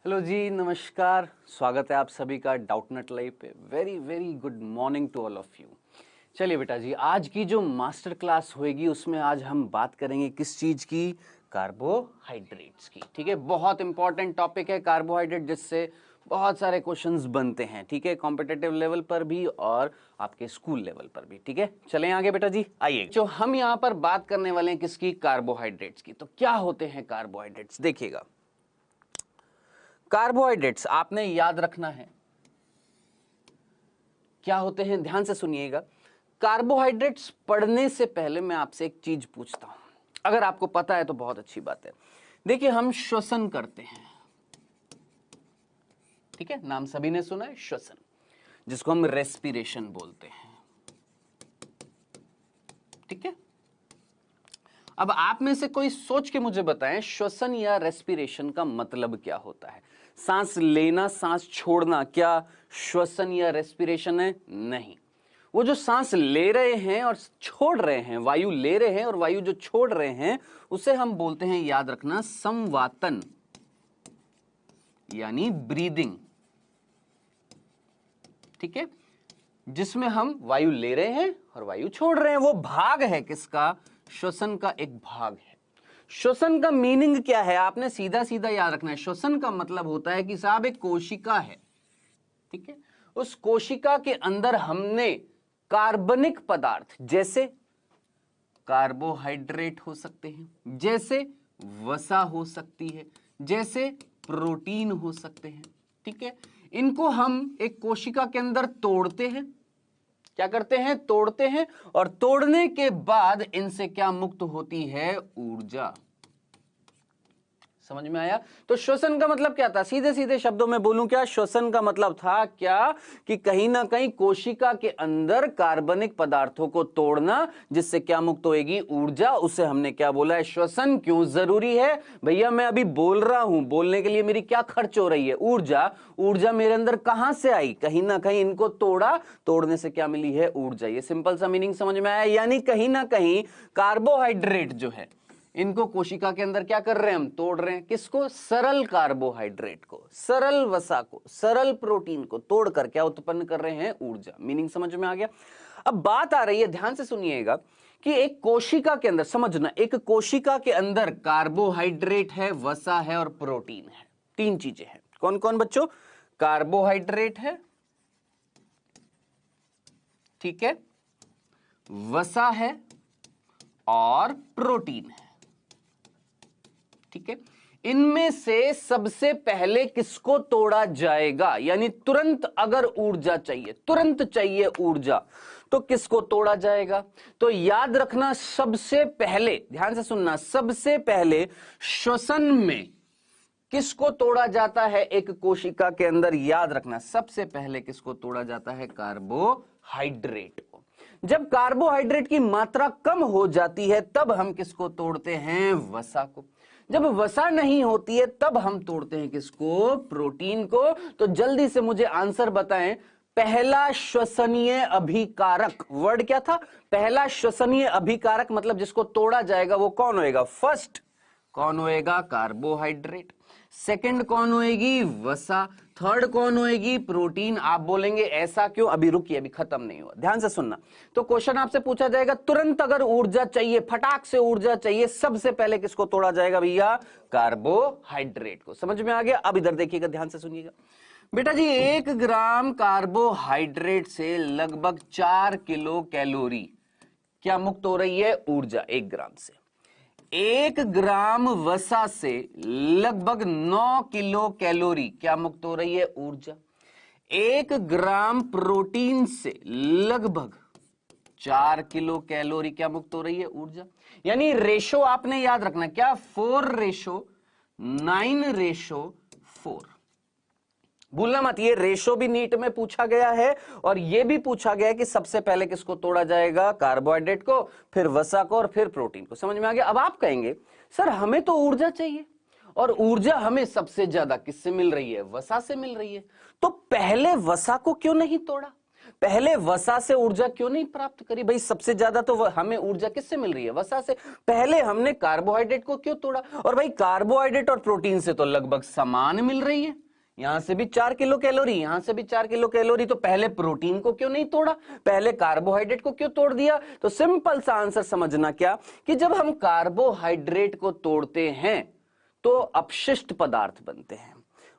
Hello जी, नमस्कार। स्वागत है आप सभी का डाउटनट लाइव पे। Very very good morning to all of you. चलिए बेटा जी, आज की जो मास्टर क्लास होएगी उसमें आज हम बात करेंगे किस चीज की? कार्बोहाइड्रेट्स की। ठीक है, बहुत इंपॉर्टेंट टॉपिक है कार्बोहाइड्रेट, जिससे बहुत सारे क्वेश्चंस बनते हैं। ठीक है, कॉम्पिटिटिव लेवल पर भी और आपके स्कूल लेवल पर भी। ठीक है, चलें आगे बेटा जी। आइए, जो हम यहाँ पर बात करने वाले हैं किसकी? कार्बोहाइड्रेट्स की। तो क्या होते हैं कार्बोहाइड्रेट्स? देखिएगा, कार्बोहाइड्रेट्स आपने याद रखना है क्या होते हैं। ध्यान से सुनिएगा। कार्बोहाइड्रेट्स पढ़ने से पहले मैं आपसे एक चीज पूछता हूं, अगर आपको पता है तो बहुत अच्छी बात है। देखिए, हम श्वसन करते हैं, ठीक है, नाम सभी ने सुना है श्वसन, जिसको हम रेस्पिरेशन बोलते हैं। ठीक है, अब आप में से कोई सोच के मुझे बताएं, श्वसन या रेस्पिरेशन का मतलब क्या होता है? सांस लेना, सांस छोड़ना, क्या श्वसन या रेस्पिरेशन है? नहीं। वो जो सांस ले रहे हैं और छोड़ रहे हैं, वायु ले रहे हैं और वायु जो छोड़ रहे हैं, उसे हम बोलते हैं, याद रखना, संवातन, यानी ब्रीदिंग। ठीक है, जिसमें हम वायु ले रहे हैं और वायु छोड़ रहे हैं। वो भाग है किसका? श्वसन का एक भाग है। श्वसन का मीनिंग क्या है? आपने सीधा सीधा याद रखना है। श्वसन का मतलब होता है कि साहब एक कोशिका है, ठीक है, उस कोशिका के अंदर हमने कार्बनिक पदार्थ, जैसे कार्बोहाइड्रेट हो सकते हैं, जैसे वसा हो सकती है, जैसे प्रोटीन हो सकते हैं, ठीक है, इनको हम एक कोशिका के अंदर तोड़ते हैं। क्या करते हैं? तोड़ते हैं, और तोड़ने के बाद इनसे क्या मुक्त होती है? ऊर्जा। समझ में आया? तो श्वसन का मतलब क्या था? सीधे सीधे शब्दों में बोलूं क्या? श्वसन का मतलब था क्या कि कहीं ना कहीं कोशिका के अंदर कार्बनिक पदार्थों को तोड़ना, जिससे क्या मुक्त होएगी? ऊर्जा। उसे हमने क्या बोला है? श्वसन। क्यों जरूरी है भैया? मैं अभी बोल रहा हूं, बोलने के लिए मेरी क्या खर्च हो रही है? ऊर्जा। ऊर्जा मेरे अंदर कहां से आई? कहीं ना कहीं इनको तोड़ा, तोड़ने से क्या मिली है? ऊर्जा। ये सिंपल सा मीनिंग समझ में आया? यानी कहीं ना कहीं कार्बोहाइड्रेट जो है, इनको कोशिका के अंदर क्या कर रहे हैं? हम तोड़ रहे हैं। किसको? सरल कार्बोहाइड्रेट को, सरल वसा को, सरल प्रोटीन को तोड़कर क्या उत्पन्न कर रहे हैं? ऊर्जा। मीनिंग समझ में आ गया? अब बात आ रही है, ध्यान से सुनिएगा, कि एक कोशिका के अंदर, समझना, एक कोशिका के अंदर कार्बोहाइड्रेट है, वसा है और प्रोटीन है। तीन चीजें हैं। कौन कौन बच्चों? कार्बोहाइड्रेट है, ठीक है, वसा है और प्रोटीन है। ठीक है, इनमें से सबसे पहले किसको तोड़ा जाएगा? यानी तुरंत अगर ऊर्जा चाहिए, तुरंत चाहिए ऊर्जा, तो किसको तोड़ा जाएगा? तो याद रखना, सबसे पहले, ध्यान से सुनना, सबसे पहले श्वसन में किसको तोड़ा जाता है? एक कोशिका के अंदर, याद रखना, सबसे पहले किसको तोड़ा जाता है? कार्बोहाइड्रेट को। जब कार्बोहाइड्रेट की मात्रा कम हो जाती है तब हम किसको तोड़ते हैं? वसा को। जब वसा नहीं होती है तब हम तोड़ते हैं किसको? प्रोटीन को। तो जल्दी से मुझे आंसर बताएं, पहला श्वसनीय अभिकारक, वर्ड क्या था? पहला श्वसनीय अभिकारक, मतलब जिसको तोड़ा जाएगा वो कौन होएगा? फर्स्ट कौन होएगा? कार्बोहाइड्रेट। सेकंड कौन होएगी? वसा। थर्ड कौन होएगी? प्रोटीन। आप बोलेंगे ऐसा क्यों? अभी रुकिए, अभी खत्म नहीं हुआ, ध्यान से सुनना। तो क्वेश्चन आपसे पूछा जाएगा, तुरंत अगर ऊर्जा चाहिए, फटाक से ऊर्जा चाहिए, सबसे पहले किसको तोड़ा जाएगा भैया? कार्बोहाइड्रेट को। समझ में आ गया? अब इधर देखिएगा, ध्यान से सुनिएगा बेटा जी। 1 ग्राम कार्बोहाइड्रेट से लगभग 4 किलो कैलोरी क्या मुक्त हो रही है? ऊर्जा। 1 ग्राम से। 1 ग्राम वसा से लगभग 9 किलो कैलोरी क्या मुक्त हो रही है? ऊर्जा। 1 ग्राम प्रोटीन से लगभग 4 किलो कैलोरी क्या मुक्त हो रही है? ऊर्जा। यानी रेशो आपने याद रखना, क्या? 4:9:4। भूलना मत, ये रेशो भी नीट में पूछा गया है और ये भी पूछा गया है कि सबसे पहले किसको तोड़ा जाएगा? कार्बोहाइड्रेट को, फिर वसा को और फिर प्रोटीन को। समझ में आ गया? अब आप कहेंगे सर हमें तो ऊर्जा चाहिए, और ऊर्जा हमें सबसे ज्यादा किससे मिल रही है? वसा से मिल रही है। तो पहले वसा को क्यों नहीं तोड़ा? पहले वसा से ऊर्जा क्यों नहीं प्राप्त करी भाई? सबसे ज्यादा तो हमें ऊर्जा किससे मिल रही है? वसा से। पहले हमने कार्बोहाइड्रेट को क्यों तोड़ा? और भाई कार्बोहाइड्रेट और प्रोटीन से तो लगभग समान मिल रही है, यहां से भी 4 किलो कैलोरी, यहां से भी 4 किलो कैलोरी, तो पहले प्रोटीन को क्यों नहीं तोड़ा? पहले कार्बोहाइड्रेट को क्यों तोड़ दिया? तो सिंपल सा आंसर समझना क्या, कि जब हम कार्बोहाइड्रेट को तोड़ते हैं तो अपशिष्ट पदार्थ बनते हैं,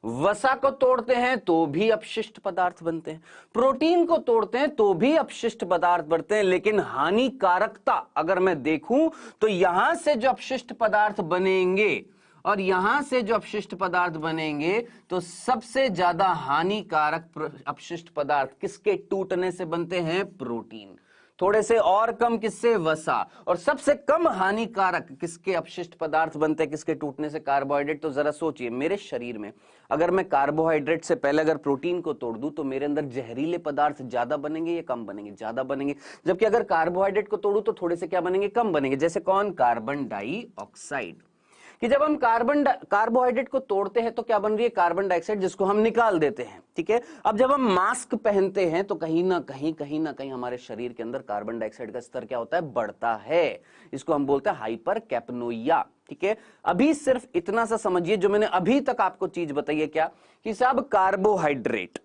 वसा को तोड़ते हैं तो भी अपशिष्ट पदार्थ बनते हैं, प्रोटीन को तोड़ते हैं तो भी अपशिष्ट पदार्थ बनते हैं। लेकिन हानिकारकता अगर मैं देखूं तो यहां से जो अपशिष्ट पदार्थ बनेंगे और यहां से जो अपशिष्ट पदार्थ बनेंगे, तो सबसे ज्यादा हानिकारक अपशिष्ट पदार्थ किसके टूटने से बनते हैं? प्रोटीन। थोड़े से और कम किससे? वसा। और सबसे कम हानिकारक किसके अपशिष्ट पदार्थ बनते हैं किसके टूटने से? कार्बोहाइड्रेट। तो जरा सोचिए, मेरे शरीर में अगर मैं कार्बोहाइड्रेट से पहले अगर प्रोटीन को तोड़ दूं तो मेरे अंदर जहरीले पदार्थ ज्यादा बनेंगे या कम बनेंगे? ज्यादा बनेंगे। जबकि अगर कार्बोहाइड्रेट को तोड़ूं तो थोड़े से क्या बनेंगे? कम बनेंगे। जैसे कौन? Carbon dioxide. कि जब हम कार्बोहाइड्रेट को तोड़ते हैं तो क्या बन रही है? कार्बन डाइऑक्साइड, जिसको हम निकाल देते हैं। ठीक है, अब जब हम मास्क पहनते हैं तो कहीं ना कहीं हमारे शरीर के अंदर कार्बन डाइऑक्साइड का स्तर क्या होता है? बढ़ता है। इसको हम बोलते हैं हाइपर कैप्नोइया। ठीक है, अभी सिर्फ इतना सा समझिए, जो मैंने अभी तक आपको चीज बताई है क्या, कि सब कार्बोहाइड्रेट,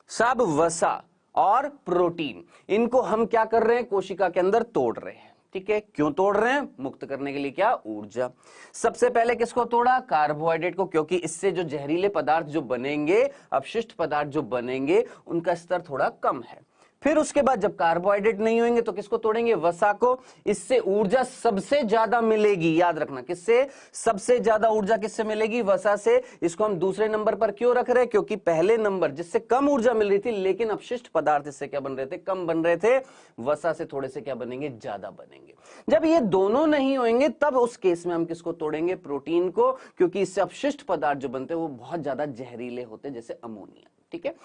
सब वसा और प्रोटीन, इनको हम क्या कर रहे हैं? कोशिका के अंदर तोड़ रहे हैं। ठीक है, क्यों तोड़ रहे हैं? मुक्त करने के लिए। क्या? ऊर्जा। सबसे पहले किसको तोड़ा? कार्बोहाइड्रेट को, क्योंकि इससे जो जहरीले पदार्थ जो बनेंगे, अपशिष्ट पदार्थ जो बनेंगे, उनका स्तर थोड़ा कम है। फिर उसके बाद जब कार्बोहाइड्रेट नहीं होंगे तो किसको तोड़ेंगे? वसा को। इससे ऊर्जा सबसे ज्यादा मिलेगी, याद रखना। किससे? सबसे ज्यादा ऊर्जा किससे मिलेगी? वसा से। इसको हम दूसरे नंबर पर क्यों रख रहे हैं? क्योंकि पहले नंबर जिससे कम ऊर्जा मिल रही थी, लेकिन अपशिष्ट पदार्थ इससे क्या बन रहे थे? कम बन रहे थे। वसा से थोड़े से क्या बनेंगे? ज्यादा बनेंगे। जब ये दोनों नहीं होंगे तब उस केस में हम किसको तोड़ेंगे? प्रोटीन को, क्योंकि इससे अपशिष्ट पदार्थ जो बनते हैं वो बहुत ज्यादा जहरीले होते हैं, जैसे अमोनिया। ठीक है,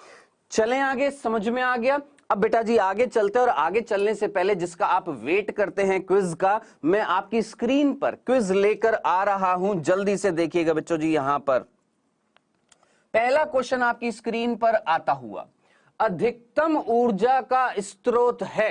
चलें आगे। समझ में आ गया? अब बेटा जी आगे चलते हैं, और आगे चलने से पहले जिसका आप वेट करते हैं क्विज का, मैं आपकी स्क्रीन पर क्विज लेकर आ रहा हूं, जल्दी से देखिएगा बच्चों जी। यहां पर पहला क्वेश्चन आपकी स्क्रीन पर आता हुआ, अधिकतम ऊर्जा का स्रोत है।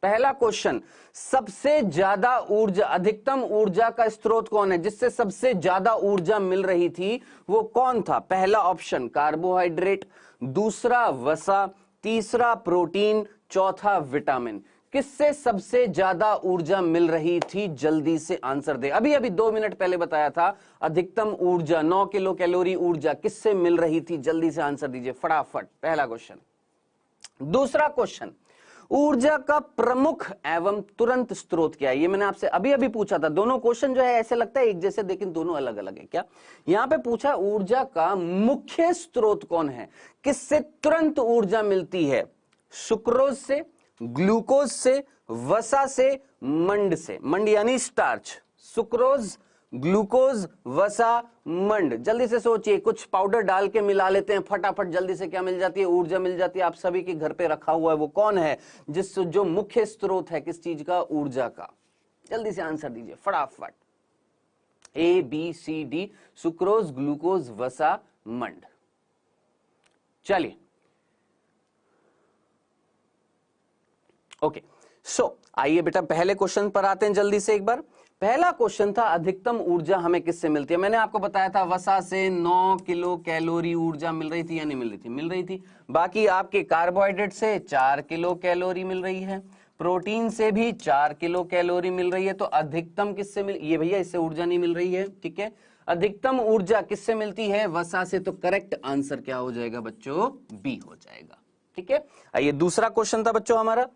पहला क्वेश्चन, सबसे ज्यादा ऊर्जा, अधिकतम ऊर्जा का स्रोत कौन है? जिससे सबसे ज्यादा ऊर्जा मिल रही थी वो कौन था? पहला ऑप्शन कार्बोहाइड्रेट, दूसरा वसा, तीसरा प्रोटीन, चौथा विटामिन। किससे सबसे ज्यादा ऊर्जा मिल रही थी? जल्दी से आंसर दे। अभी अभी 2 मिनट पहले बताया था, अधिकतम ऊर्जा 9 किलो कैलोरी ऊर्जा किससे मिल रही थी? जल्दी से आंसर दीजिए फटाफट। पहला क्वेश्चन। दूसरा क्वेश्चन, ऊर्जा का प्रमुख एवं तुरंत स्रोत क्या है? ये मैंने आपसे अभी अभी पूछा था। दोनों क्वेश्चन जो है ऐसे लगता है एक जैसे, लेकिन दोनों अलग अलग है। क्या यहां पे पूछा, ऊर्जा का मुख्य स्रोत कौन है? किससे तुरंत ऊर्जा मिलती है? सुक्रोज से, ग्लूकोज से, वसा से, मंड से। मंड यानी स्टार्च। सुक्रोज, ग्लूकोज, वसा, मंड। जल्दी से सोचिए, कुछ पाउडर डाल के मिला लेते हैं, फटाफट जल्दी से क्या मिल जाती है? ऊर्जा मिल जाती है। आप सभी के घर पे रखा हुआ है, वो कौन है जो मुख्य स्रोत है किस चीज का? ऊर्जा का। जल्दी से आंसर दीजिए फटाफट। A B C D, sucrose, glucose, वसा, मंड। चलिए ओके, सो आइए बेटा पहले क्वेश्चन पर आते हैं जल्दी से एक बार। पहला क्वेश्चन था, अधिकतम ऊर्जा हमें किससे मिलती है? मैंने आपको बताया था वसा से 9 किलो कैलोरी ऊर्जा मिल रही थी या नहीं मिल रही थी? मिल रही थी। बाकी आपके कार्बोहाइड्रेट से 4 किलो कैलोरी मिल रही है, प्रोटीन से भी 4 किलो कैलोरी मिल रही है। तो अधिकतम किससे मिल, ये भैया इससे ऊर्जा नहीं मिल रही है। ठीक है, अधिकतम ऊर्जा किससे मिलती है? वसा से। तो करेक्ट आंसर क्या हो जाएगा बच्चों? बी हो जाएगा। ठीक है, आइए दूसरा क्वेश्चन था बच्चों हमारा,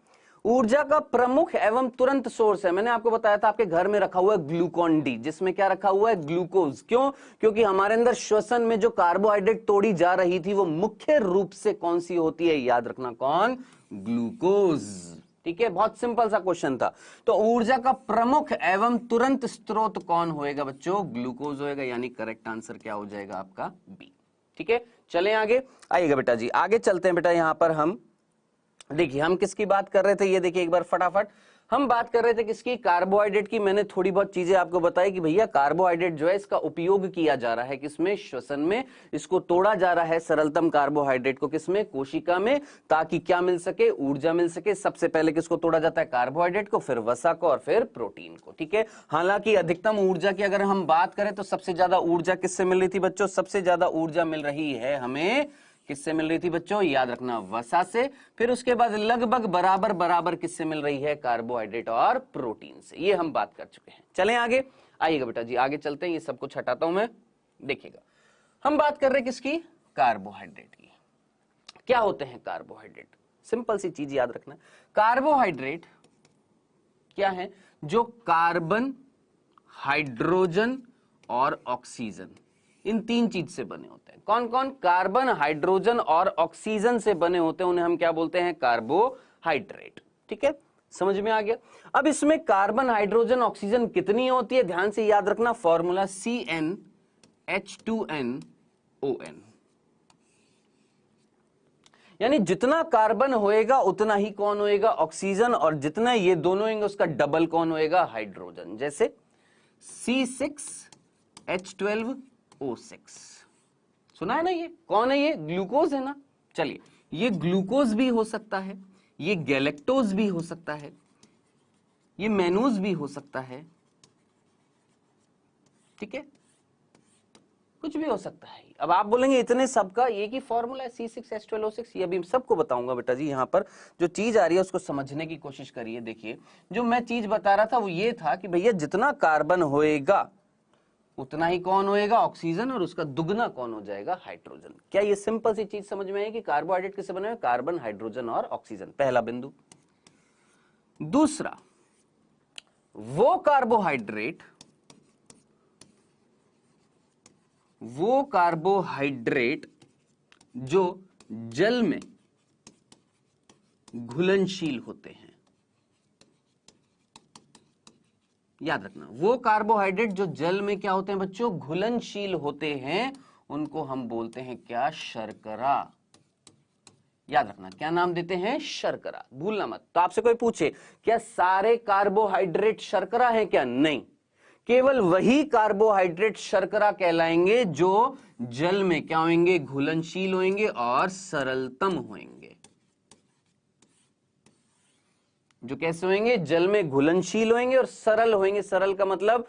ऊर्जा का प्रमुख एवं तुरंत सोर्स है। मैंने आपको बताया था आपके घर में रखा हुआ है ग्लूकोन डी, जिसमें क्या रखा हुआ है? ग्लूकोज। क्यों? क्योंकि हमारे अंदर श्वसन में जो कार्बोहाइड्रेट तोड़ी जा रही थी वो मुख्य रूप से कौन सी होती है? याद रखना, कौन? ग्लूकोज। ठीक है, बहुत सिंपल सा क्वेश्चन था। तो ऊर्जा का प्रमुख एवं तुरंत स्रोत कौन होएगा बच्चों? ग्लूकोज होएगा, यानी करेक्ट आंसर क्या हो जाएगा आपका? बी। ठीक है, चलें आगे। आइएगा बेटा जी, आगे चलते हैं बेटा। यहां पर हम देखिए, हम किसकी बात कर रहे थे? ये देखिए एक बार फटाफट, हम बात कर रहे थे किसकी, कार्बोहाइड्रेट की। मैंने थोड़ी बहुत चीजें आपको बताई कि भैया कार्बोहाइड्रेट जो है इसका उपयोग किया जा रहा है किसमें, श्वसन में। इसको तोड़ा जा रहा है सरलतम कार्बोहाइड्रेट को किसमें, कोशिका में, ताकि क्या मिल सके, ऊर्जा मिल सके। सबसे पहले किसको तोड़ा जाता है, कार्बोहाइड्रेट को, फिर वसा को और फिर प्रोटीन को। ठीक है, हालांकि अधिकतम ऊर्जा की अगर हम बात करें तो सबसे ज्यादा ऊर्जा किससे मिल रही थी बच्चों, सबसे ज्यादा ऊर्जा मिल रही है हमें किससे मिल रही थी बच्चों, याद रखना, वसा से। फिर उसके बाद लगभग बराबर बराबर किससे मिल रही है, कार्बोहाइड्रेट और प्रोटीन से। ये हम बात कर चुके हैं। चलें आगे, आइएगा बेटा जी, आगे चलते हैं। ये सब कुछ हटाता हूं मैं, देखिएगा। हम बात कर रहे हैं किसकी, कार्बोहाइड्रेट की। क्या होते हैं कार्बोहाइड्रेट, सिंपल सी चीज याद रखना, कार्बोहाइड्रेट क्या है, जो कार्बन, हाइड्रोजन और ऑक्सीजन, इन तीन चीज से बने होते हैं। कौन कौन, कार्बन, हाइड्रोजन और ऑक्सीजन से बने होते हैं, उन्हें हम क्या बोलते हैं, कार्बोहाइड्रेट। ठीक है, समझ में आ गया। अब इसमें कार्बन, हाइड्रोजन, ऑक्सीजन कितनी होती है, ध्यान से याद रखना, फॉर्मूला CnH2nOn, यानी जितना कार्बन होएगा उतना ही कौन होएगा, ऑक्सीजन, और जितना ये दोनों होंगे उसका डबल कौन होएगा, हाइड्रोजन। जैसे C6H12O6, सुना है ना, ये कौन है, ये ग्लूकोज है ना। चलिए, ये ग्लूकोज भी हो सकता है, ये गैलेक्टोज भी हो सकता है, ये मैनूज भी हो सकता है। ठीक है, कुछ भी हो सकता है। अब आप बोलेंगे इतने सबका एक ही फॉर्मूला है C6H12O6, ये अभी सबको बताऊंगा बेटा जी। यहां पर जो चीज आ रही है उसको समझने की कोशिश करिए। देखिए, जो मैं चीज बता रहा था वो ये था कि भैया जितना कार्बन होएगा उतना ही कौन होएगा, ऑक्सीजन, और उसका दुगना कौन हो जाएगा, हाइड्रोजन। क्या ये सिंपल सी चीज समझ में आई कि कार्बोहाइड्रेट किससे बने हुए, कार्बन, हाइड्रोजन और ऑक्सीजन, पहला बिंदु। दूसरा, वो कार्बोहाइड्रेट जो जल में घुलनशील होते हैं, याद रखना, वो कार्बोहाइड्रेट जो जल में क्या होते हैं बच्चों, घुलनशील होते हैं, उनको हम बोलते हैं क्या, शर्करा। याद रखना, क्या नाम देते हैं, शर्करा, भूलना मत। तो आपसे कोई पूछे क्या सारे कार्बोहाइड्रेट शर्करा है क्या, नहीं, केवल वही कार्बोहाइड्रेट शर्करा कहलाएंगे जो जल में क्या होंगे, घुलनशील होंगे और सरलतम होंगे। जो कैसे होंगे, जल में घुलनशील होंगे और सरल होंगे। सरल का मतलब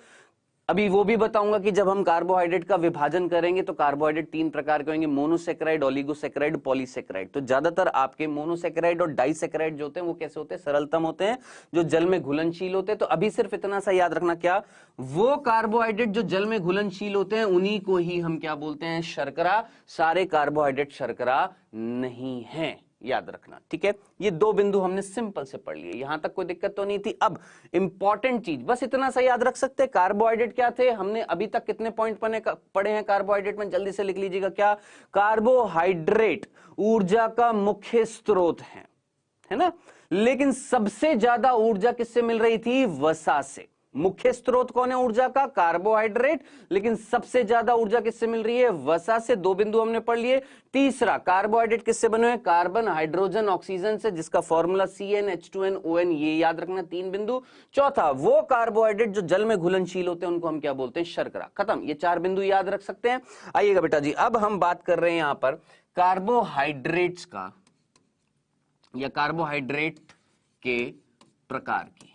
अभी वो भी बताऊंगा कि जब हम कार्बोहाइड्रेट का विभाजन करेंगे तो कार्बोहाइड्रेट तीन प्रकार के होंगे, मोनोसेक्राइड, ओलिगोसेक्राइड, पॉलीसेक्राइड। तो ज्यादातर आपके मोनोसेक्राइड और डाइसेक्राइड जो होते हैं वो कैसे होते हैं, सरलतम होते हैं, जो जल में घुलनशील होते हैं। तो अभी सिर्फ इतना सा याद रखना, क्या, वो कार्बोहाइड्रेट जो जल में घुलनशील होते हैं उन्हीं को ही हम क्या बोलते हैं, शर्करा। सारे कार्बोहाइड्रेट शर्करा नहीं है, याद रखना। ठीक है, ये दो बिंदु हमने सिंपल से पढ़ लिए, यहां तक कोई दिक्कत तो नहीं थी। अब इंपॉर्टेंट चीज बस इतना सा याद रख सकते हैं, कार्बोहाइड्रेट क्या थे, हमने अभी तक कितने पॉइंट पढ़े हैं कार्बोहाइड्रेट में, जल्दी से लिख लीजिएगा। क्या, कार्बोहाइड्रेट ऊर्जा का मुख्य स्रोत है ना, लेकिन सबसे ज्यादा ऊर्जा किससे मिल रही थी, वसा से। मुख्य स्रोत कौन है ऊर्जा का, कार्बोहाइड्रेट, लेकिन सबसे ज्यादा ऊर्जा किससे मिल रही है, वसा से। दो बिंदु हमने पढ़ लिए। तीसरा, कार्बोहाइड्रेट किससे बने हुए, कार्बन, हाइड्रोजन, ऑक्सीजन से, जिसका फॉर्मूला CnH2nOn, ये याद रखना, तीन बिंदु। चौथा, वो कार्बोहाइड्रेट जो जल में घुलनशील होते हैं उनको हम क्या बोलते हैं, शर्करा। खत्म, ये चार बिंदु याद रख सकते हैं। आइएगा बेटा जी, अब हम बात कर रहे हैं यहां पर कार्बोहाइड्रेट्स का, या कार्बोहाइड्रेट के प्रकार की।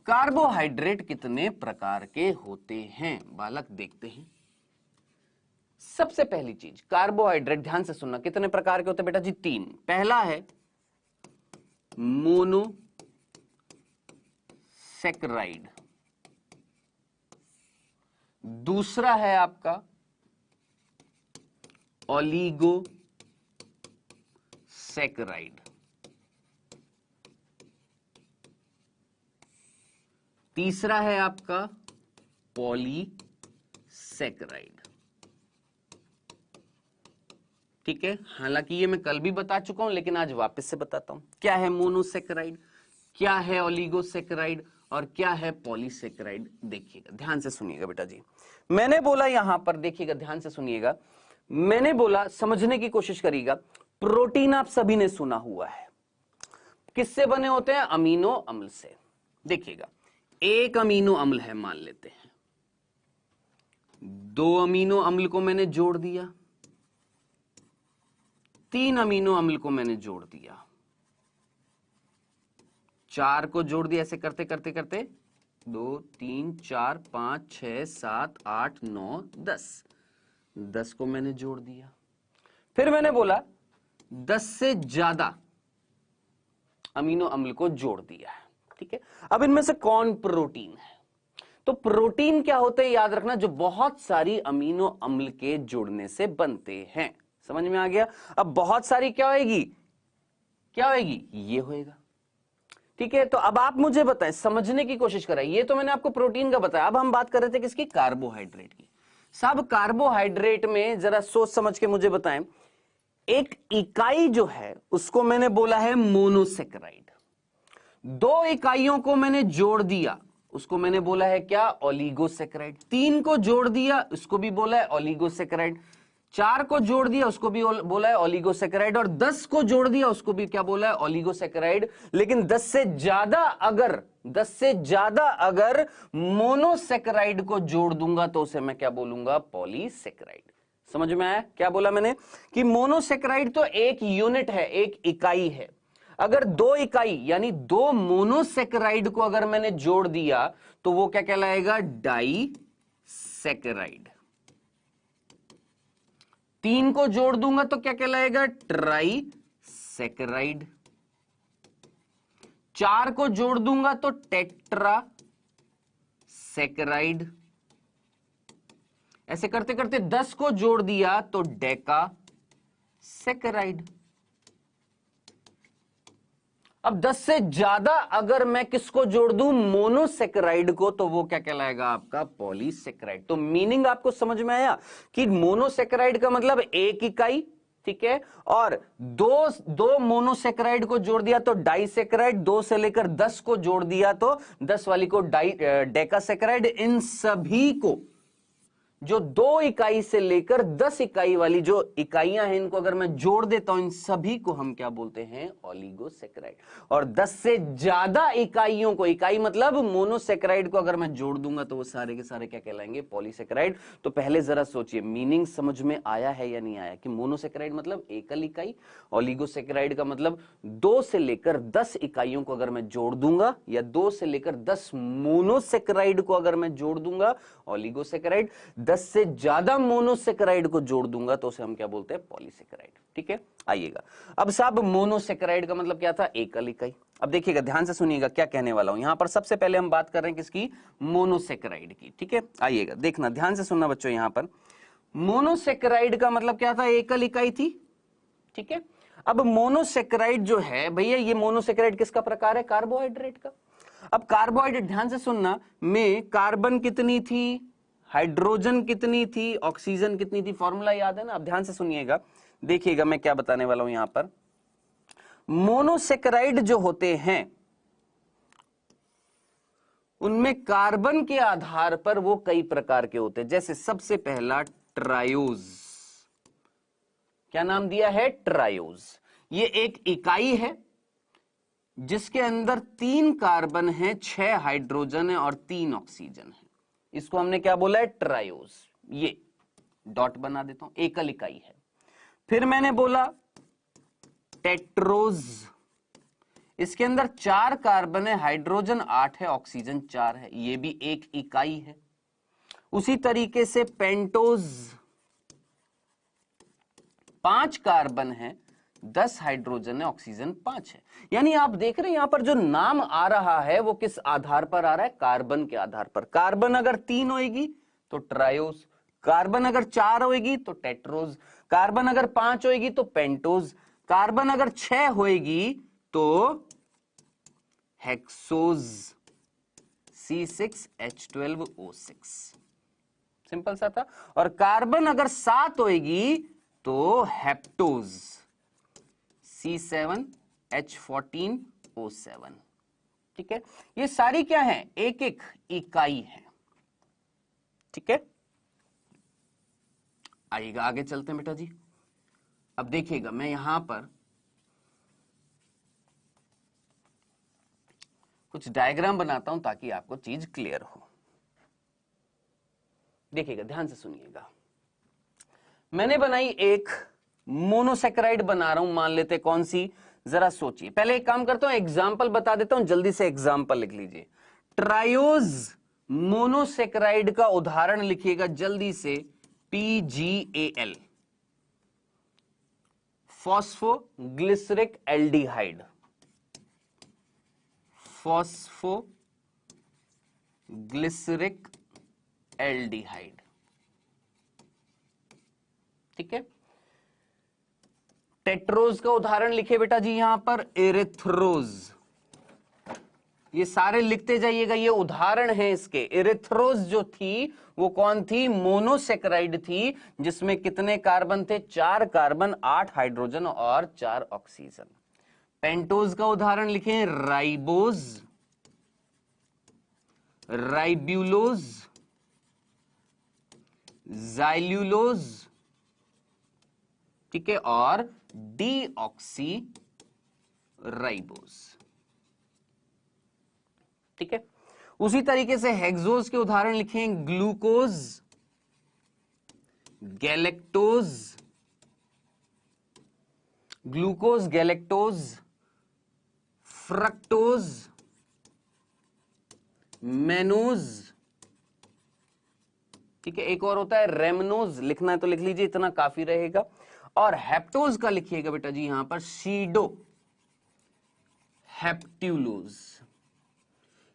कार्बोहाइड्रेट कितने प्रकार के होते हैं बालक, देखते हैं। सबसे पहली चीज, कार्बोहाइड्रेट, ध्यान से सुनना, कितने प्रकार के होते हैं बेटा जी, तीन। पहला है मोनोसेक्राइड, दूसरा है आपका ओलिगोसेक्राइड, तीसरा है आपका पॉलीसेक्राइड। ठीक है, हालांकि ये मैं कल भी बता चुका हूं लेकिन आज वापस से बताता हूं। क्या है मोनोसेक्राइड, क्या है ओलिगोसेक्राइड और क्या है पॉलीसेक्राइड। देखिएगा, ध्यान से सुनिएगा बेटा जी। मैंने बोला यहां पर, देखिएगा ध्यान से सुनिएगा, मैंने बोला, समझने की कोशिश करिएगा। प्रोटीन आप सभी ने सुना हुआ है, किससे बने होते हैं? अमीनो अम्ल से। देखिएगा, एक अमीनो अम्ल है मान लेते हैं, दो अमीनो अम्ल को मैंने जोड़ दिया, तीन अमीनो अम्ल को मैंने जोड़ दिया, चार को जोड़ दिया, ऐसे करते करते करते 2 3 4 5 6 7 8 9 10 को मैंने जोड़ दिया। फिर मैंने बोला 10 से ज्यादा अमीनो अम्ल को जोड़ दिया है, ठीक है। अब इनमें से कौन प्रोटीन है? तो प्रोटीन क्या होते हैं याद रखना, जो बहुत सारी अमीनो अम्ल के जुड़ने से बनते हैं। समझ में आ गया? अब बहुत सारी क्या होगी? क्या होगी? ये होएगा, ठीक है। तो अब आप मुझे बताएं, समझने की कोशिश करें। ये तो मैंने आपको प्रोटीन का बताया, अब हम बात कर रहे थे किसकी? कार्बोहाइड्रेट की। सब कार्बोहाइड्रेट में जरा सोच समझ के मुझे बताएं, एक इकाई जो है उसको मैंने बोला है मोनोसेकेराइड, दो इकाइयों को मैंने जोड़ दिया उसको मैंने बोला है क्या? ओलिगोसेकेराइड। तीन को जोड़ दिया उसको भी बोला है ओलिगोसेकेराइड, चार को जोड़ दिया उसको भी बोला है ओलिगोसेकेराइड, और 10 को जोड़ दिया उसको भी क्या बोला है? ओलिगोसेकेराइड। लेकिन 10 से ज्यादा अगर मोनोसेकेराइड को जोड़ दूंगा तो उसे मैं क्या बोलूंगा? पॉलीसेकेराइड। समझ में आया क्या बोला मैंने? कि मोनोसेकेराइड तो एक यूनिट है, एक इकाई है। अगर दो इकाई यानी दो मोनोसेकेराइड को अगर मैंने जोड़ दिया तो वो क्या कहलाएगा? डाइसेकेराइड। तीन को जोड़ दूंगा तो क्या कहलाएगा? ट्राइसेकेराइड। चार को जोड़ दूंगा तो टेट्रासेकेराइड। ऐसे करते करते 10 को जोड़ दिया तो डेकासेकेराइड। अब 10 से ज्यादा अगर मैं किसको जोड़ दूं? मोनोसेकेराइड को, तो वो क्या कहलाएगा? आपका पॉलीसेकेराइड। तो मीनिंग आपको समझ में आया कि मोनोसेकेराइड का मतलब एक इकाई, ठीक है, और दो मोनोसेकेराइड को जोड़ दिया तो डाइसेकेराइड, 2 से लेकर 10 को जोड़ दिया तो 10 वाली को डेकासेकेराइड। इन सभी को, जो 2 इकाई से लेकर 10 इकाई वाली जो इकाइयां हैं, इनको अगर मैं जोड़ देता हूं, इन सभी को हम क्या बोलते हैं? ओलिगोसेकेराइड। और 10 से ज्यादा इकाइयों को, इकाई मतलब मोनोसेकेराइड को अगर मैं जोड़ दूंगा तो वो सारे के सारे क्या कहलाएंगे? पॉलीसेकेराइड। तो पहले जरा सोचिए, मीनिंग समझ में आया है या नहीं आया? कि मोनोसेकेराइड मतलब एकल इकाई, ओलिगोसेकेराइड का मतलब 2 से लेकर 10 इकाइयों को अगर मैं जोड़ दूंगा, या 2 से लेकर 10 मोनोसेकेराइड को अगर मैं जोड़ दूंगा, ओलिगोसेकेराइड। 10 से ज्यादा मोनोसेकेराइड को जोड़ दूंगा तो उसे हम क्या बोलते हैं? पॉलीसेकेराइड। ठीक है, आइएगा। अब साहब मोनोसेकेराइड का मतलब क्या था? एकल इकाई। अब देखिएगा, ध्यान से सुनिएगा क्या कहने वाला हूं। यहां पर सबसे पहले हम बात कर रहे हैं किसकी? मोनोसेकेराइड की। ठीक है, आइएगा, देखना ध्यान से सुनना बच्चों। यहां पर मोनोसेकेराइड का मतलब क्या था? एकल इकाई थी। ठीक है, अब मोनोसेकेराइड जो है भैया, ये मोनोसेकेराइड किसका प्रकार है? कार्बोहाइड्रेट का। अब कार्बोहाइड्रेट, ध्यान से सुनना, में कार्बन कितनी थी, हाइड्रोजन कितनी थी, ऑक्सीजन कितनी थी? फॉर्मूला याद है ना? अब ध्यान से सुनिएगा, देखिएगा मैं क्या बताने वाला हूं। यहां पर मोनोसेकेराइड जो होते हैं उनमें कार्बन के आधार पर वो कई प्रकार के होते हैं। जैसे सबसे पहला ट्रायोज, क्या नाम दिया है? ट्रायोज। ये एक इकाई है जिसके अंदर 3 कार्बन है, 6 हाइड्रोजन है और 3 ऑक्सीजन है। इसको हमने क्या बोला है? ट्रायोज। ये डॉट बना देता हूं, एकल इकाई है। फिर मैंने बोला टेट्रोज, इसके अंदर 4 कार्बन है, हाइड्रोजन 8 है, ऑक्सीजन 4 है, ये भी एक इकाई है। उसी तरीके से पेंटोज, 5 कार्बन है, 10 हाइड्रोजन है, ऑक्सीजन 5 है। यानी आप देख रहे हैं यहां पर जो नाम आ रहा है वो किस आधार पर आ रहा है? कार्बन के आधार पर। कार्बन अगर 3 होगी तो ट्रायोज, कार्बन अगर 4 होगी तो टेट्रोज, कार्बन अगर 5 होगी तो पेंटोज, कार्बन अगर 6 होगी तो हेक्सोज, C6H12O6। सिंपल सा था। और कार्बन अगर 7 होगी तो हेप्टोज, C7H14O7। ठीक है, ये सारी क्या है? एक एक इकाई है। ठीक है, आइएगा आगे चलते हैं बेटा जी। अब देखिएगा, मैं यहां पर कुछ डायग्राम बनाता हूं ताकि आपको चीज क्लियर हो। देखिएगा, ध्यान से सुनिएगा। मैंने बनाई एक मोनोसेक्राइड बना रहा हूं, मान लेते कौन सी, जरा सोचिए। पहले एक काम करता हूं, एग्जाम्पल बता देता हूं, जल्दी से एग्जाम्पल लिख लीजिए। ट्रायोज मोनोसेक्राइड का उदाहरण लिखिएगा जल्दी से, PgAl, phosphoglyceric aldehyde, phosphoglyceric aldehyde, ठीक है। टेट्रोज का उदाहरण लिखे बेटा जी यहां पर, एरिथ्रोज। ये सारे लिखते जाइएगा, ये उदाहरण है इसके। एरिथ्रोज जो थी वो कौन थी, मोनोसेक्राइड थी, जिसमें कितने कार्बन थे, 4 कार्बन, 8 हाइड्रोजन और 4 ऑक्सीजन। पेंटोज का उदाहरण लिखें, राइबोज, राइब्यूलोज, जाइल्यूलोज, ठीक है, और डीऑक्सी राइबोज, ठीक है। उसी तरीके से हेक्सोज के उदाहरण लिखें, glucose, galactose, glucose, galactose, fructose, mannose, ठीक है। एक और होता है रेमनोज, लिखना है तो लिख लीजिए, इतना काफी रहेगा। और हेप्टोज का लिखिएगा बेटा जी यहां पर, सीडो हेप्ट्यूलोज।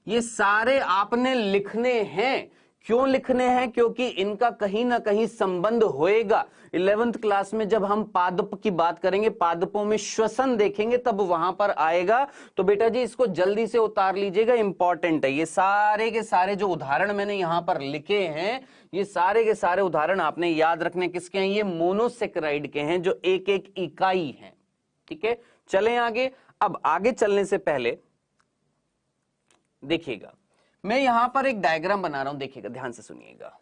ये सारे आपने लिखने हैं। क्यों लिखने हैं, क्योंकि इनका कहीं ना कहीं संबंध होएगा। 11th क्लास में जब हम पादप की बात करेंगे, पादपों में श्वसन देखेंगे, तब वहां पर आएगा। तो बेटा जी इसको जल्दी से उतार लीजिएगा, इंपॉर्टेंट है। ये सारे के सारे जो उदाहरण मैंने यहां पर लिखे हैं, ये सारे के सारे उदाहरण आपने याद रखने किसके हैं, ये मोनोसेक्राइड के हैं, जो एक एक इकाई है, ठीक है। चलें आगे। अब आगे चलने से पहले देखिएगा, मैं यहां पर एक डायग्राम बना रहा हूं, देखिएगा, ध्यान से सुनिएगा।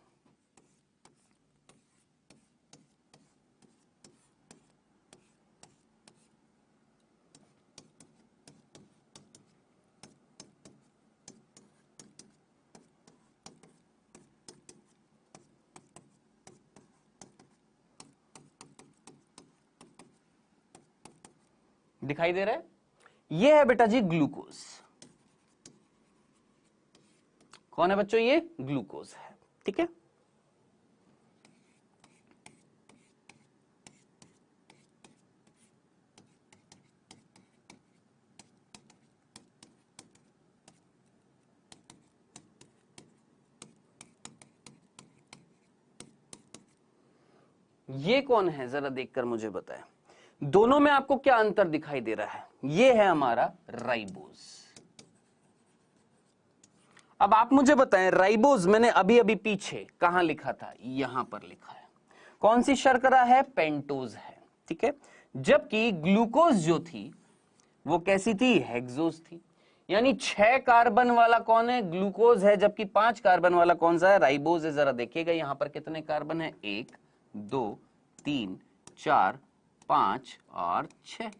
दिखाई दे रहा है, ये है बेटा जी ग्लूकोज। कौन है बच्चों, ये ग्लूकोज है, ठीक है। ये कौन है, जरा देखकर मुझे बताएं। दोनों में आपको क्या अंतर दिखाई दे रहा है, ये है हमारा राइबोज। अब आप मुझे बताएं, राइबोज मैंने अभी अभी पीछे कहां लिखा था, यहां पर लिखा है। कौन सी शर्करा है, पेंटोज है, ठीक है। जबकि ग्लूकोज जो थी वो कैसी थी, हेक्सोज थी। यानी 6 कार्बन वाला कौन है, ग्लूकोज है, जबकि 5 कार्बन वाला कौन सा है, राइबोज है। जरा देखिएगा यहां पर कितने कार्बन है, 1 2 3 4 5 और 6,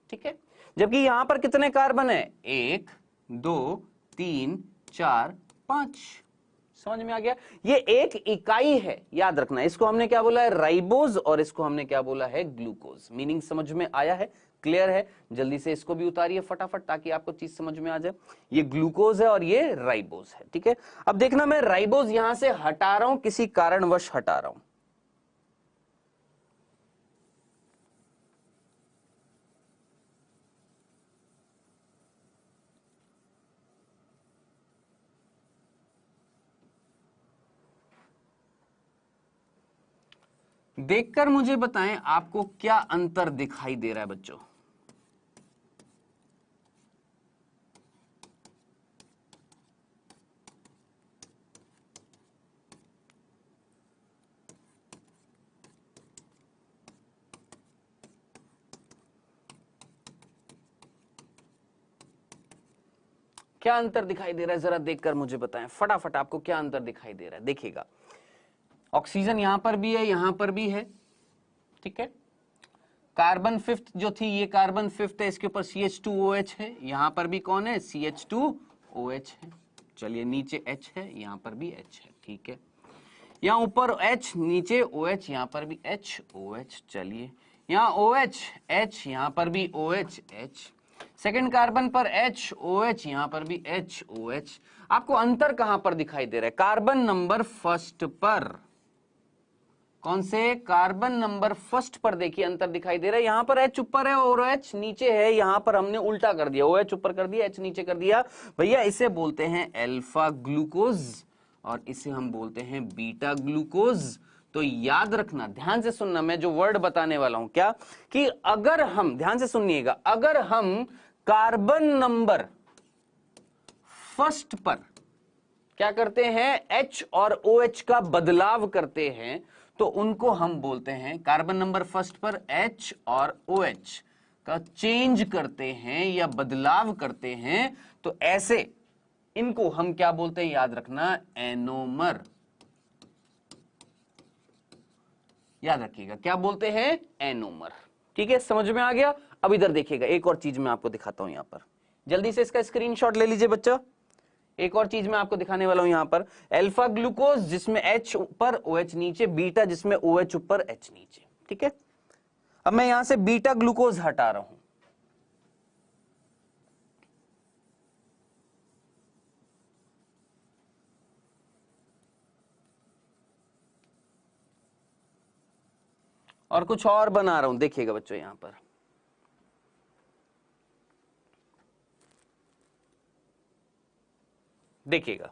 ठीक है। जबकि यहां पर कितने कार्बन है, 1 2 3 4 5। समझ में आ गया, ये एक इकाई है, याद रखना। इसको हमने क्या बोला है, राइबोज, और इसको हमने क्या बोला है, ग्लूकोज। मीनिंग समझ में आया है, क्लियर है। जल्दी से इसको भी उतारिए फटाफट, ताकि आपको चीज समझ में आ जाए। ये ग्लूकोज है और ये राइबोज है, ठीक है। अब देखना, मैं राइबोज यहां से हटा रहा हूं, किसी कारणवश हटा रहा हूं। देखकर मुझे बताएं आपको क्या अंतर दिखाई दे रहा है बच्चों। क्या अंतर दिखाई दे रहा है, जरा देखकर मुझे बताएं फटाफट, आपको क्या अंतर दिखाई दे रहा है। देखिएगा, ऑक्सीजन यहां पर भी है, यहां पर भी है, ठीक है। कार्बन फिफ्थ जो थी, ये कार्बन फिफ्थ है, इसके ऊपर CH2OH है, यहां पर भी कौन है, CH2OH है। चलिए नीचे H है, यहां पर भी H है, ठीक है। यहाँ ऊपर H, नीचे OH, यहां पर भी HOH। चलिए यहाँ OH H, यहां पर भी OH H, सेकेंड कार्बन पर HOH, यहां पर भी HOH। आपको अंतर कहां पर दिखाई दे रहा है, कार्बन नंबर फर्स्ट पर। कौन से, कार्बन नंबर फर्स्ट पर देखिए अंतर दिखाई दे रहा है। यहां पर H ऊपर है और H नीचे है, यहां पर हमने उल्टा कर दिया, OH ऊपर कर दिया, H नीचे कर दिया। भैया इसे बोलते हैं अल्फा ग्लूकोज और इसे हम बोलते हैं बीटा ग्लूकोज। तो याद रखना, ध्यान से सुनना, मैं जो वर्ड बताने वाला हूं क्या, कि अगर हम, ध्यान से सुनिएगा, अगर हम कार्बन नंबर फर्स्ट पर क्या करते हैं, H और OH का बदलाव करते हैं, तो उनको हम बोलते हैं, कार्बन नंबर फर्स्ट पर H और OH का चेंज करते हैं या बदलाव करते हैं, तो ऐसे इनको हम क्या बोलते हैं, याद रखना, एनोमर। याद रखिएगा, क्या बोलते हैं, एनोमर। ठीक है, समझ में आ गया। अब इधर देखिएगा, एक और चीज मैं आपको दिखाता हूं, यहां पर जल्दी से इसका स्क्रीनशॉट ले लीजिए बच्चा। एक और चीज मैं आपको दिखाने वाला हूं, यहां पर अल्फा ग्लूकोज जिसमें H ऊपर OH नीचे, बीटा जिसमें OH ऊपर H नीचे। ठीक है, अब मैं यहां से बीटा ग्लूकोज हटा रहा हूं। और कुछ और बना रहा हूं, देखिएगा बच्चों, यहां पर देखिएगा,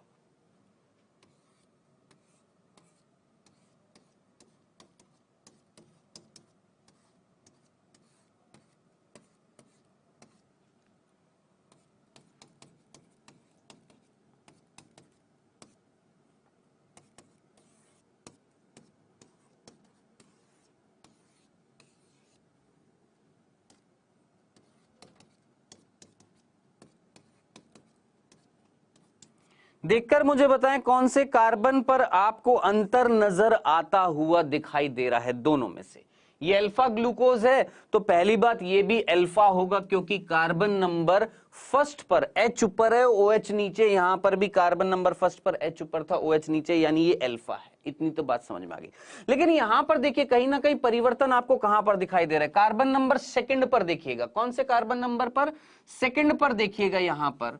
देखकर मुझे बताएं कौन से कार्बन पर आपको अंतर नजर आता हुआ दिखाई दे रहा है दोनों में से। ये अल्फा ग्लूकोज है, तो पहली बात ये भी अल्फा होगा क्योंकि कार्बन नंबर फर्स्ट पर H ऊपर है, OH नीचे, यहां पर भी कार्बन नंबर फर्स्ट पर H ऊपर था, OH नीचे, यानी ये अल्फा है। इतनी तो बात समझ में आ गई। लेकिन यहां पर देखिए कहीं ना कहीं परिवर्तन आपको कहां पर दिखाई दे रहा है, कार्बन नंबर सेकंड पर देखिएगा। कौन से कार्बन नंबर पर, सेकंड पर देखिएगा यहां पर,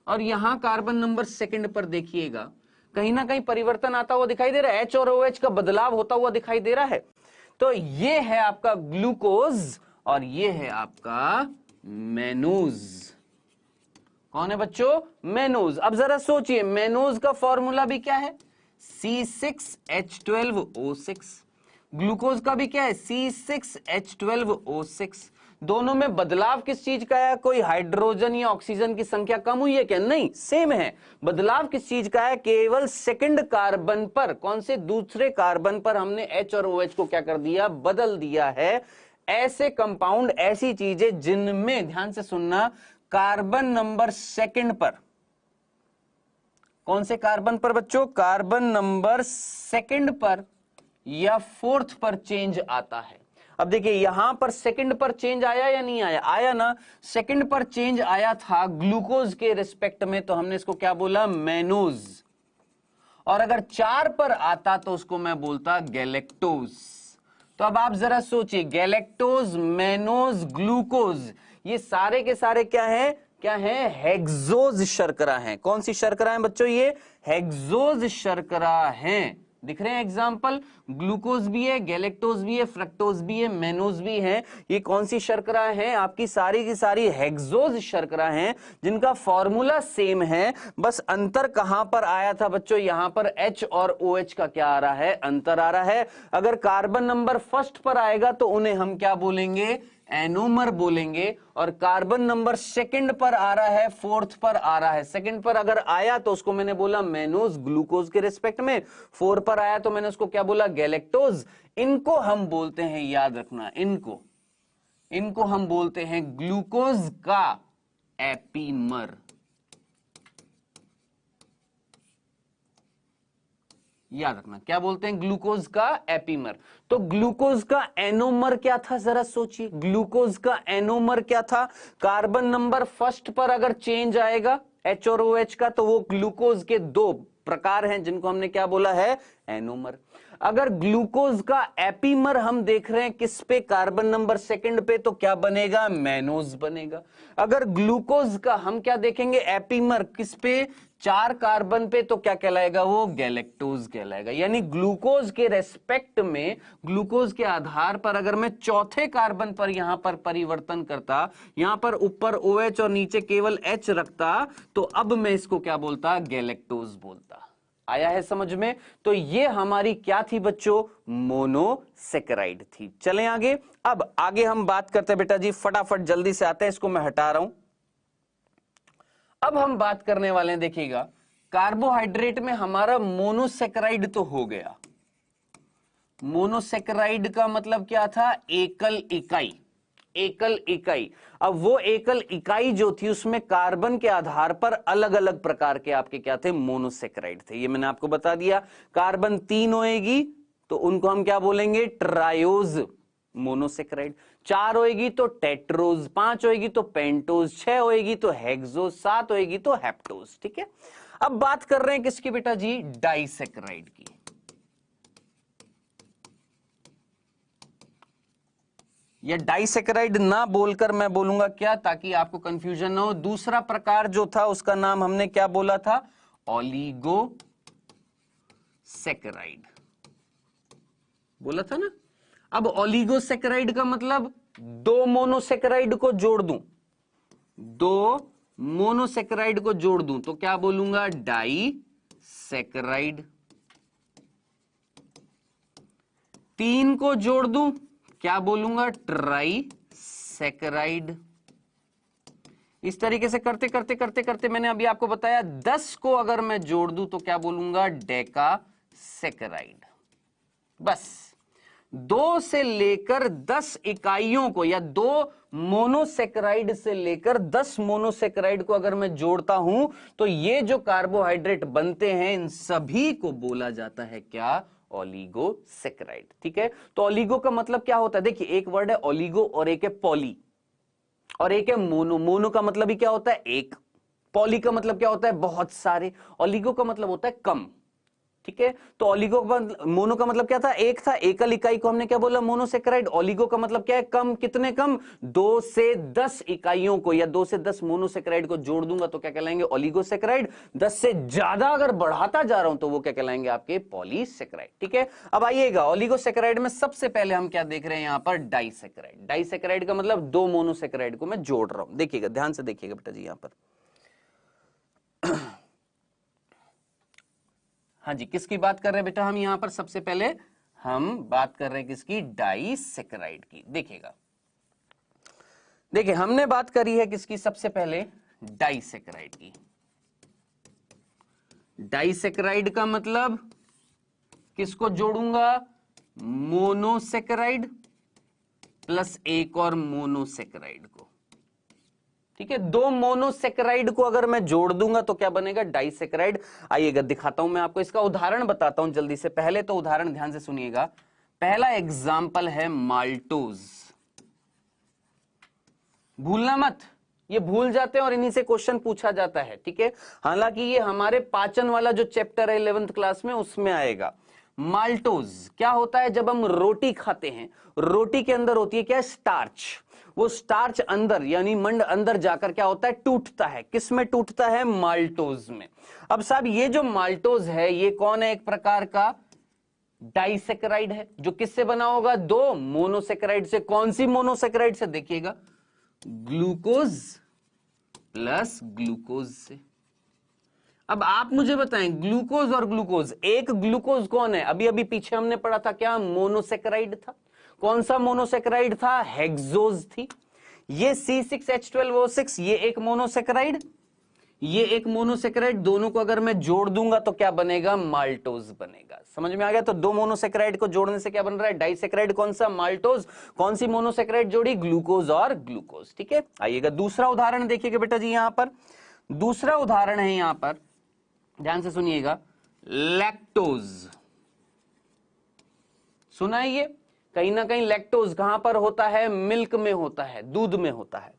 और यहां कार्बन नंबर सेकंड पर देखिएगा, कहीं ना कहीं परिवर्तन आता हुआ दिखाई दे रहा है, H और OH का बदलाव होता हुआ दिखाई दे रहा है। तो ये है आपका ग्लूकोज और ये है आपका मेनोज। कौन है बच्चों, मेनोज। अब जरा सोचिए, मेनोज का फॉर्मूला भी क्या है, C6H12O6। ग्लूकोज का भी क्या है, C6H12O6। दोनों में बदलाव किस चीज का है, कोई हाइड्रोजन या ऑक्सीजन की संख्या कम हुई है क्या, नहीं, सेम है। बदलाव किस चीज का है, केवल सेकंड कार्बन पर, कौन से, दूसरे कार्बन पर हमने H और OH को क्या कर दिया, बदल दिया है। ऐसे कंपाउंड, ऐसी चीजें जिनमें, ध्यान से सुनना, कार्बन नंबर सेकंड पर, कौन से कार्बन पर बच्चों, कार्बन नंबर सेकंड पर या फोर्थ पर चेंज आता है। अब देखिए यहां पर सेकंड पर चेंज आया या नहीं आया, आया ना, सेकंड पर चेंज आया था ग्लूकोज के रिस्पेक्ट में, तो हमने इसको क्या बोला, मेनोज। और अगर 4 पर आता तो उसको मैं बोलता गैलेक्टोज। तो अब आप जरा सोचिए, गैलेक्टोज, मेनोज, ग्लूकोज, ये सारे के सारे क्या हैं, क्या है, हेक्सोज शर्करा हैं। कौन सी शर्करा हैं बच्चों, ये हेक्सोज शर्करा हैं। दिख रहे हैं एग्जाम्पल, ग्लूकोज भी है, गैलेक्टोज भी है, फ्रक्टोज भी है, मेनोज भी है। ये कौन सी शर्करा है, आपकी सारी की सारी हेक्सोज शर्करा हैं, जिनका फॉर्मूला सेम है। बस अंतर कहां पर आया था बच्चों, यहां पर H और OH का क्या आ रहा है, अंतर आ रहा है। अगर कार्बन नंबर फर्स्ट पर आएगा तो उन्हें हम क्या बोलेंगे, एनोमर बोलेंगे। और कार्बन नंबर सेकंड पर आ रहा है, फोर्थ पर आ रहा है, सेकंड पर अगर आया तो उसको मैंने बोला मेनोज, ग्लूकोज के रिस्पेक्ट में। 4 पर आया तो मैंने उसको क्या बोला, गैलेक्टोज। इनको हम बोलते हैं, याद रखना, इनको हम बोलते हैं ग्लूकोज का एपीमर। याद रखना क्या बोलते हैं, ग्लूकोज का एपीमर। तो ग्लूकोज का एनोमर क्या था, जरा सोचिए, ग्लूकोज का एनोमर क्या था? कार्बन नंबर फर्स्ट पर अगर चेंज आएगा H और OH का, तो वो ग्लूकोज के दो प्रकार हैं जिनको हमने क्या बोला है, एनोमर। अगर ग्लूकोज का एपीमर हम देख रहे हैं किस पे, कार्बन नंबर सेकंड पे, तो क्या बनेगा, मैनोज बनेगा। अगर ग्लूकोज का हम क्या देखेंगे, एपीमर किस पे, 4 कार्बन पे, तो क्या कहलाएगा वो, गैलेक्टोज कहलाएगा। यानी ग्लूकोज के रेस्पेक्ट में, ग्लूकोज के आधार पर अगर मैं चौथे कार्बन पर यहां पर परिवर्तन करता, यहां पर ऊपर OH और नीचे केवल H रखता, तो अब मैं इसको क्या बोलता, गैलेक्टोज बोलता। आया है समझ में? तो ये हमारी क्या थी बच्चों, मोनोसेकेराइड थी। चलें आगे। अब आगे हम बात करते हैं बेटा जी, फटाफट जल्दी से आते हैं, इसको मैं हटा रहा हूं। अब हम बात करने वाले हैं, देखिएगा, कार्बोहाइड्रेट में हमारा मोनोसेकेराइड तो हो गया। मोनोसेकेराइड का मतलब क्या था, एकल इकाई, एकल इकाई। अब वो एकल इकाई जो थी उसमें कार्बन के आधार पर अलग अलग प्रकार के आपके क्या थे, मोनोसेकेराइड थे। ये मैंने आपको बता दिया। कार्बन 3 होएगी तो उनको हम क्या बोलेंगे, ट्रायोज मोनोसेकेराइड। 4 होएगी तो टेट्रोज, 5 होएगी तो पेंटोज, 6 होएगी तो हेक्सोज, 7 होएगी तो हेप्टोज। ठीक है। अब बात कर रहे हैं किसकी बेटा जी, डाइसेकेराइड की। या डाइसेकेराइड ना बोलकर मैं बोलूंगा क्या, ताकि आपको कंफ्यूजन ना हो। दूसरा प्रकार जो था उसका नाम हमने क्या बोला था, ओलिगोसेकेराइड बोला था ना। अब ओलिगोसेकेराइड का मतलब 2 मोनोसेकेराइड को जोड़ दूं, 2 मोनोसेकेराइड को जोड़ दूं तो क्या बोलूंगा, डाइसेकेराइड। 3 को जोड़ दूं क्या बोलूंगा, ट्राइसेकेराइड। इस तरीके से करते करते करते करते मैंने अभी आपको बताया 10 को अगर मैं जोड़ दूं तो क्या बोलूंगा, डेकासेकेराइड। बस 2 से लेकर 10 इकाइयों को, या 2 मोनोसेकेराइड से लेकर 10 मोनोसेकेराइड को अगर मैं जोड़ता हूं तो ये जो कार्बोहाइड्रेट बनते हैं इन सभी को बोला जाता है क्या, ओलिगोसेकेराइड। ठीक है। तो ओलिगो का मतलब क्या होता है, देखिए एक वर्ड है ओलिगो और एक है पॉली और एक है मोनो। मोनो का मतलब ही क्या होता है, एक। पॉली का मतलब क्या होता है, बहुत सारे। ओलिगो का मतलब होता है कम। ठीक है। तो ओलिगो का, मोनो का मतलब क्या था, एक था, एकल इकाई को हमने क्या बोला, मोनोसेकेराइड। ओलिगो का मतलब क्या है, कम। कितने कम, 2 से 10 इकाइयों को या 2 से 10 मोनोसेकेराइड को जोड़ दूंगा तो क्या कहलाएंगे, ओलिगोसेकेराइड। 10 से ज्यादा अगर बढ़ाता जा रहा हूं तो वो क्या कहलाएंगे, आपके पॉलीसेकेराइड। ठीक है। अब आइएगा, ओलिगोसेकेराइड में सबसे पहले हम क्या देख रहे हैं यहां पर, डाइसेकेराइड। डाइसेकेराइड का मतलब 2 मोनोसेकेराइड को मैं जोड़ रहा हूं। देखिएगा, ध्यान से देखिएगा बेटा जी यहां पर। हाँ जी, किसकी बात कर रहे हैं बेटा हम यहां पर, सबसे पहले हम बात कर रहे हैं किसकी, डाइसेकेराइड की। देखिएगा, देखिए हमने बात करी है किसकी, सबसे पहले डाइसेकेराइड की। डाइसेकेराइड का मतलब किसको जोड़ूंगा, मोनोसेकेराइड प्लस एक और मोनोसेकेराइड को। ठीक है। 2 मोनोसेकेराइड को अगर मैं जोड़ दूंगा तो क्या बनेगा, डाइसेकेराइड। आइएगा दिखाता हूं मैं आपको, इसका उदाहरण बताता हूं जल्दी से। पहले तो उदाहरण ध्यान से सुनिएगा। पहला एग्जाम्पल है माल्टोज। भूलना मत, ये भूल जाते हैं और इन्हीं से क्वेश्चन पूछा जाता है। ठीक है। हालांकि ये हमारे पाचन वाला जो चैप्टर है 11th क्लास में उसमें आएगा। माल्टोज क्या होता है, जब हम रोटी खाते हैं, रोटी के अंदर होती है क्या, स्टार्च। वो स्टार्च अंदर यानी मंड अंदर जाकर क्या होता है, टूटता है। किस में टूटता है, माल्टोज में। अब साहब ये जो माल्टोज है ये कौन है, एक प्रकार का डाइसेकेराइड है, जो किससे बना होगा, 2 मोनोसेकेराइड से। कौन सी मोनोसेकेराइड से, देखिएगा, ग्लूकोज प्लस ग्लूकोज से। अब आप मुझे बताएं, ग्लूकोज और ग्लूकोज, एक ग्लूकोज कौन है, अभी अभी पीछे हमने पढ़ा था क्या, मोनोसेकेराइड था। कौन सा मोनोसेकेराइड था, हेक्सोज थी। ये C6H12O6 ये एक मोनोसेकेराइड, ये एक मोनोसेकेराइड। दोनों को अगर मैं जोड़ दूंगा तो क्या बनेगा, माल्टोज बनेगा। समझ में आ गया। तो 2 मोनोसेकेराइड को जोड़ने से क्या बन रहा है, डाइसेकेराइड। कौन सा, माल्टोज। कौन सी मोनोसेकेराइड जोड़ी, ग्लूकोज और ग्लूकोज। ठीक है। आइएगा दूसरा उदाहरण देखिएगा बेटा जी। यहां पर दूसरा उदाहरण है, यहां पर ध्यान से सुनिएगा, लैक्टोज। सुना है ये? कहीं ना कहीं लैक्टोज कहां पर होता है? मिल्क में होता है, दूध में होता है।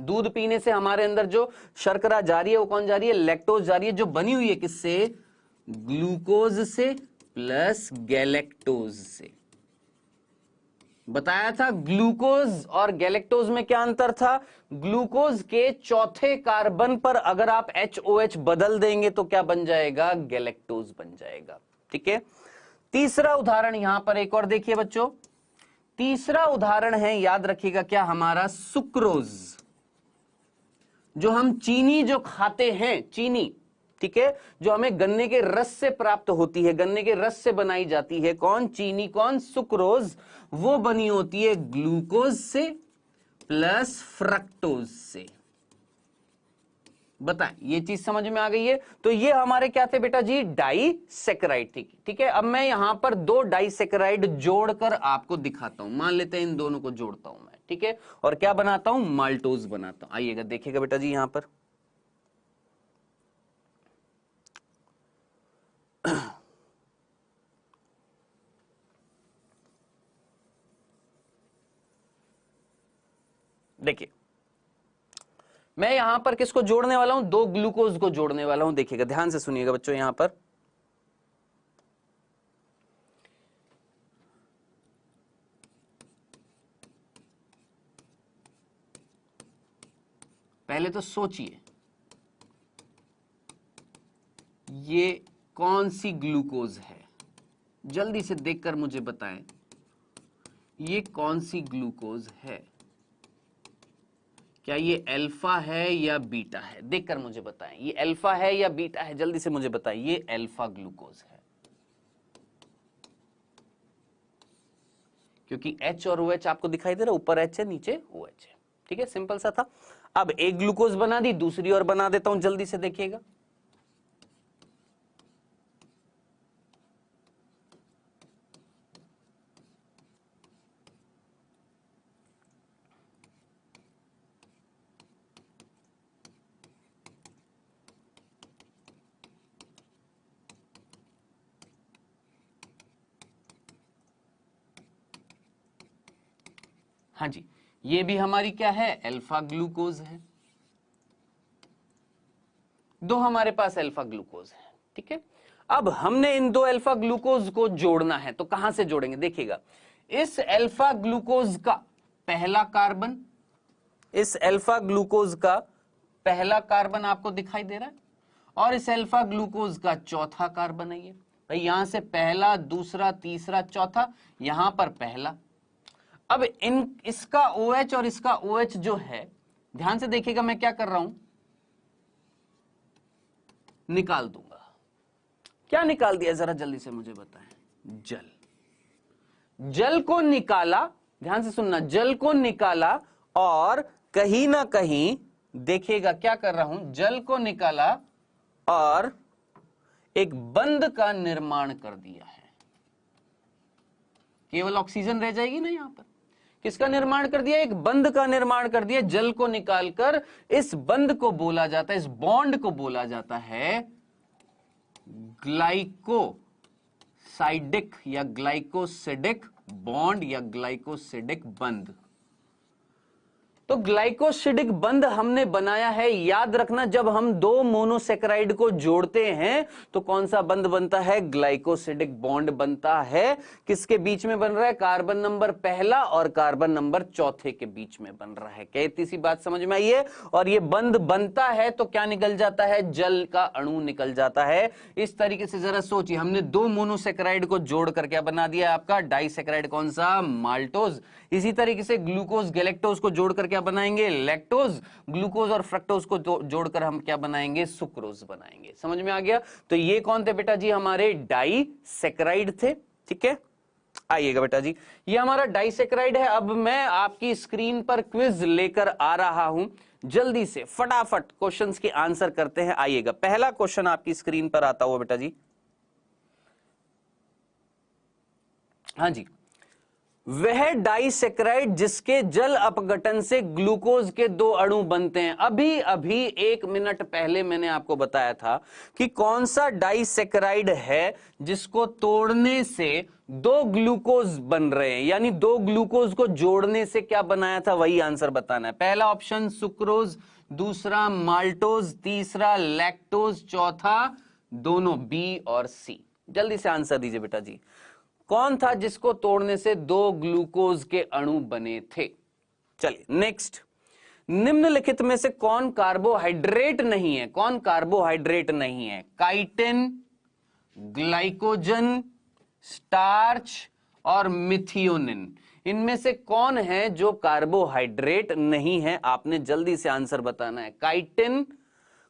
दूध पीने से हमारे अंदर जो शर्करा जा रही है वो कौन जा रही है? लैक्टोज जा रही है, जो बनी हुई है किससे? ग्लूकोज से प्लस गैलेक्टोज से। बताया था ग्लूकोज और गैलेक्टोज में क्या अंतर था? ग्लूकोज के चौथे कार्बन पर अगर आप HOH बदल देंगे तो क्या बन जाएगा? गैलेक्टोज बन जाएगा। ठीक है। तीसरा उदाहरण यहां पर एक और देखिए बच्चों। तीसरा उदाहरण है, याद रखिएगा, क्या हमारा? सुक्रोज। जो हम चीनी जो खाते हैं, चीनी, ठीक है, जो हमें गन्ने के रस से प्राप्त होती है, गन्ने के रस से बनाई जाती है, कौन? चीनी। कौन? सुक्रोज। वो बनी होती है ग्लूकोज से प्लस फ्रक्टोज से। बताएं, ये चीज समझ में आ गई है? तो ये हमारे क्या थे बेटा जी? डाइसेकेराइड थी। ठीक है। अब मैं यहां पर दो डाइसेकेराइड जोड़कर आपको दिखाता हूं। मान लेते हैं इन दोनों को जोड़ता हूं मैं, ठीक है, और क्या बनाता हूं? माल्टोज बनाता हूं। आइएगा देखिएगा बेटा जी यहां पर। देखिए, मैं यहां पर किसको जोड़ने वाला हूं? दो ग्लूकोज को जोड़ने वाला हूं। देखिएगा, ध्यान से सुनिएगा बच्चों। यहां पर पहले तो सोचिए, ये कौन सी ग्लूकोज है? जल्दी से देखकर मुझे बताएं, ये कौन सी ग्लूकोज है? क्या ये अल्फा है या बीटा है? देखकर मुझे बताएं, ये अल्फा है या बीटा है? जल्दी से मुझे बताएं। ये अल्फा ग्लूकोज है, क्योंकि H और OH आपको दिखाई दे रहा है, ऊपर H है, नीचे OH है। ठीक है, सिंपल सा था। अब एक ग्लूकोज बना दी, दूसरी और बना देता हूं, जल्दी से देखिएगा। हाँ जी, ये भी हमारी क्या है? अल्फा ग्लूकोज है। दो हमारे पास अल्फा ग्लूकोज है। ठीक है। अब हमने इन दो अल्फा ग्लूकोज को जोड़ना है, तो कहां से जोड़ेंगे? देखिएगा, इस अल्फा ग्लूकोज का पहला कार्बन, इस अल्फा ग्लूकोज का पहला कार्बन आपको दिखाई दे रहा है, और इस अल्फा ग्लूकोज का चौथा कार्बन है। ये भाई यहां से पहला, दूसरा, तीसरा, चौथा, यहां पर पहला। अब इसका OH और इसका OH जो है, ध्यान से देखिएगा, मैं क्या कर रहा हूं? निकाल दूंगा। क्या निकाल दिया? जरा जल्दी से मुझे बताएं। जल। जल को निकाला, ध्यान से सुनना, जल को निकाला और कहीं ना कहीं देखिएगा क्या कर रहा हूं? जल को निकाला और एक बंध का निर्माण कर दिया है। केवल ऑक्सीजन रह जाएगी ना यहां पर। किसका निर्माण कर दिया? एक बंध का निर्माण कर दिया। जल को निकालकर इस बंध को बोला जाता है, इस बॉन्ड को बोला जाता है ग्लाइकोसाइडिक या ग्लाइकोसिडिक बॉन्ड या ग्लाइकोसिडिक बंध। तो ग्लाइकोसिडिक बंध हमने बनाया है। याद रखना, जब हम दो मोनोसेकेराइड को जोड़ते हैं तो कौन सा बंध बनता है? ग्लाइकोसिडिक बॉन्ड बनता है। किसके बीच में बन रहा है? कार्बन नंबर पहला और कार्बन नंबर चौथे के बीच में बन रहा है। क्या इतनी सी बात समझ में आई है? और ये बंध बनता है तो क्या निकल जाता है? जल का अणु निकल जाता है। इस तरीके से जरा सोचिए, हमने दो मोनोसेकेराइड को जोड़कर क्या बना दिया? आपका डाइसेकेराइड। कौन सा? माल्टोज। इसी तरीके से ग्लूकोज गैलेक्टोज को जोड़कर क्या बनाएंगे? लैक्टोज। ग्लूकोज और फ्रक्टोज को जोड़कर हम क्या बनाएंगे? सुक्रोज बनाएंगे। समझ में आ गया? तो ये कौन थे बेटा जी? हमारे डाइसेकेराइड थे। ठीक है, आइएगा बेटा जी, ये हमारा डाइसेकेराइड है। अब मैं आपकी स्क्रीन पर क्विज लेकर आ रहा हूं, जल्दी से फटाफट क्वेश्चंस के आंसर करते हैं। आइएगा, पहला क्वेश्चन आपकी स्क्रीन पर आता हुआ बेटा जी। हाँ जी, वह डाइसैकेराइड जिसके जल अपघटन से ग्लूकोज के 2 अणु बनते हैं। अभी अभी 1 मिनट पहले मैंने आपको बताया था कि कौन सा डाइसैकेराइड है जिसको तोड़ने से 2 ग्लूकोज बन रहे हैं, यानी 2 ग्लूकोज को जोड़ने से क्या बनाया था, वही आंसर बताना है। पहला ऑप्शन सुक्रोज, दूसरा माल्टोज, तीसरा लैक्टोज, चौथा दोनों बी और सी। जल्दी से आंसर दीजिए बेटा जी, कौन था जिसको तोड़ने से 2 ग्लूकोज के अणु बने थे। चलिए नेक्स्ट, निम्नलिखित में से कौन कार्बोहाइड्रेट नहीं है, कौन कार्बोहाइड्रेट नहीं है? काइटिन, ग्लाइकोजन, स्टार्च और मिथियोनिन, इनमें से कौन है जो कार्बोहाइड्रेट नहीं है? आपने जल्दी से आंसर बताना है। Chitin,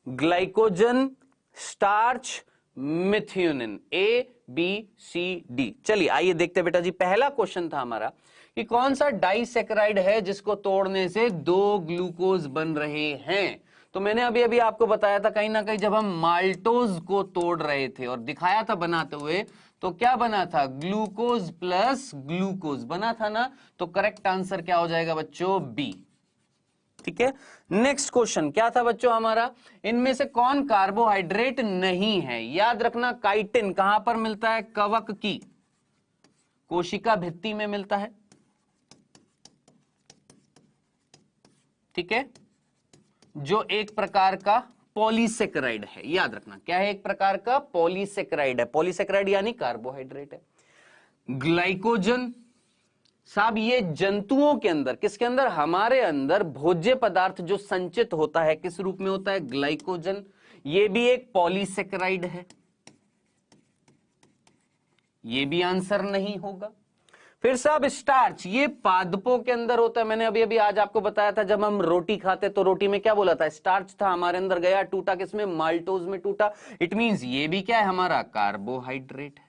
glycogen, starch, methionine, A B C D. चलिए आइए देखते हैं बेटा जी, पहला क्वेश्चन था हमारा कि कौन सा डाइसैकेराइड है जिसको तोड़ने से 2 ग्लूकोज बन रहे हैं। तो मैंने अभी अभी आपको बताया था, कहीं ना कहीं जब हम माल्टोज को तोड़ रहे थे और दिखाया था बनाते हुए, तो क्या बना था? ग्लूकोज प्लस ग्लूकोज बना था ना। तो करेक्ट आंसर क्या हो जाएगा बच्चों? बी। ठीक है, नेक्स्ट क्वेश्चन क्या था बच्चों हमारा? इनमें से कौन कार्बोहाइड्रेट नहीं है? याद रखना, काइटिन कहां पर मिलता है? कवक की कोशिका भित्ति में मिलता है। ठीक है, जो एक प्रकार का पॉलीसेकेराइड है। याद रखना क्या है? एक प्रकार का पॉलीसेकेराइड है। पॉलीसेकेराइड यानी कार्बोहाइड्रेट है। ग्लाइकोजन साहब ये जंतुओं के अंदर, किसके अंदर? हमारे अंदर भोज्य पदार्थ जो संचित होता है किस रूप में होता है? ग्लाइकोजन। ये भी एक पॉलीसेकेराइड है, ये भी आंसर नहीं होगा। फिर साहब स्टार्च, ये पादपों के अंदर होता है। मैंने अभी अभी आज आपको बताया था, जब हम रोटी खाते तो रोटी में क्या बोला था? स्टार्च था, हमारे अंदर गया, टूटा किसमें? माल्टोज में टूटा। इट मींस ये भी क्या है हमारा? कार्बोहाइड्रेट है,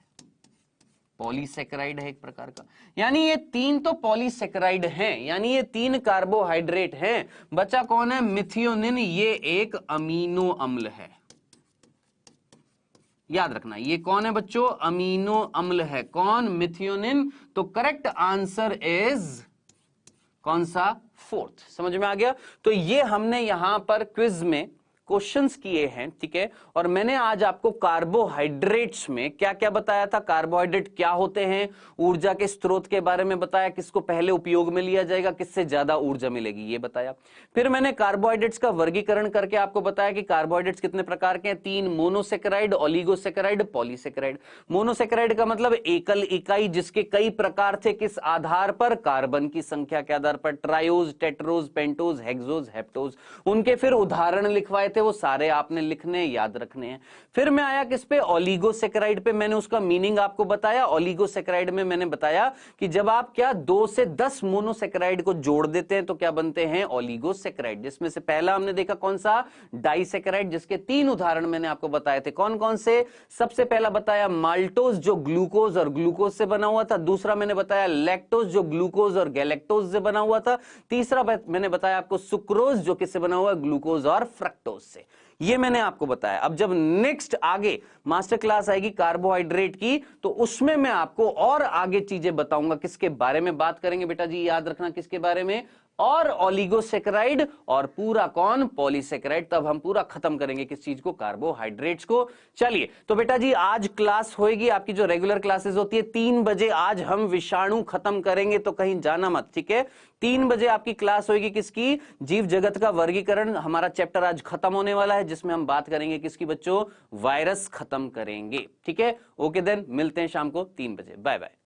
पॉलीसेकेराइड है एक प्रकार का। यानी ये 3 तो पॉलीसेकेराइड हैं, यानी ये 3 कार्बोहाइड्रेट हैं। बचा कौन है? मिथियोनिन, ये एक अमीनो अम्ल है। याद रखना ये कौन है बच्चों? अमीनो अम्ल है। कौन? मिथियोनिन। तो करेक्ट आंसर इज कौन सा? 4th। समझ में आ गया? तो ये हमने यहां पर क्विज में क्वेश्चंस किए हैं। ठीक है, और मैंने आज आपको कार्बोहाइड्रेट्स में क्या क्या बताया था, कार्बोहाइड्रेट क्या होते हैं, ऊर्जा के स्रोत के बारे में बताया, किसको पहले उपयोग में लिया जाएगा, किससे ज्यादा ऊर्जा मिलेगी ये बताया। फिर मैंने कार्बोहाइड्रेट्स का वर्गीकरण करके आपको बताया कि कार्बोहाइड्रेट्स कितने प्रकार के हैं? 3, मोनोसेकेराइड, ओलिगोसेकेराइड, पॉलीसेकेराइड। मोनोसेकेराइड का मतलब एकल इकाई जिसके कई प्रकार थे, किस आधार पर? कार्बन की संख्या के आधार पर। Triose, tetrose, pentose, hexose, heptose. उनके फिर उदाहरण लिखवाए थे, वो सारे आपने लिखने याद रखने हैं। फिर मैं आया किस पे? ओलिगोसेकेराइड पे। मैंने उसका मीनिंग आपको बताया। ओलिगोसेकेराइड में मैंने बताया कि जब आप क्या 2 से 10 मोनोसेकेराइड को जोड़ देते हैं तो क्या बनते हैं? ओलिगोसेकेराइड। जिसमें से पहला हमने देखा कौन सा? डाइसेकेराइड, जिसके 3 उदाहरण मैंने आपको बताए थे। कौन कौन से? सबसे पहला बताया माल्टोज, जो ग्लूकोज और ग्लूकोज से बना हुआ था। दूसरा मैंने बताया लैक्टोज, जो ग्लूकोज और गैलेक्टोज से बना हुआ था। तीसरा मैंने बताया आपको सुक्रोज, जो किससे बना हुआ है? ग्लूकोज और फ्रक्टोज से। ये मैंने आपको बताया। अब जब नेक्स्ट आगे मास्टर क्लास आएगी कार्बोहाइड्रेट की, तो उसमें मैं आपको और आगे चीजें बताऊंगा। किसके बारे में बात करेंगे बेटा जी? याद रखना किसके बारे में? और ओलिगोसेकेराइड और पूरा कौन? पॉलीसेकेराइड। तब हम पूरा खत्म करेंगे किस चीज को? कार्बोहाइड्रेट्स को। चलिए तो बेटा जी आज क्लास होएगी आपकी, जो रेगुलर क्लासेस होती है 3 बजे। आज हम विषाणु खत्म करेंगे, तो कहीं जाना मत। ठीक है, 3 बजे आपकी क्लास होगी किसकी? जीव जगत का वर्गीकरण। हमारा चैप्टर आज खत्म होने वाला है, जिसमें हम बात करेंगे किसकी बच्चों? वायरस खत्म करेंगे। ठीक है, ओके देन मिलते हैं शाम को 3 बजे। Bye bye.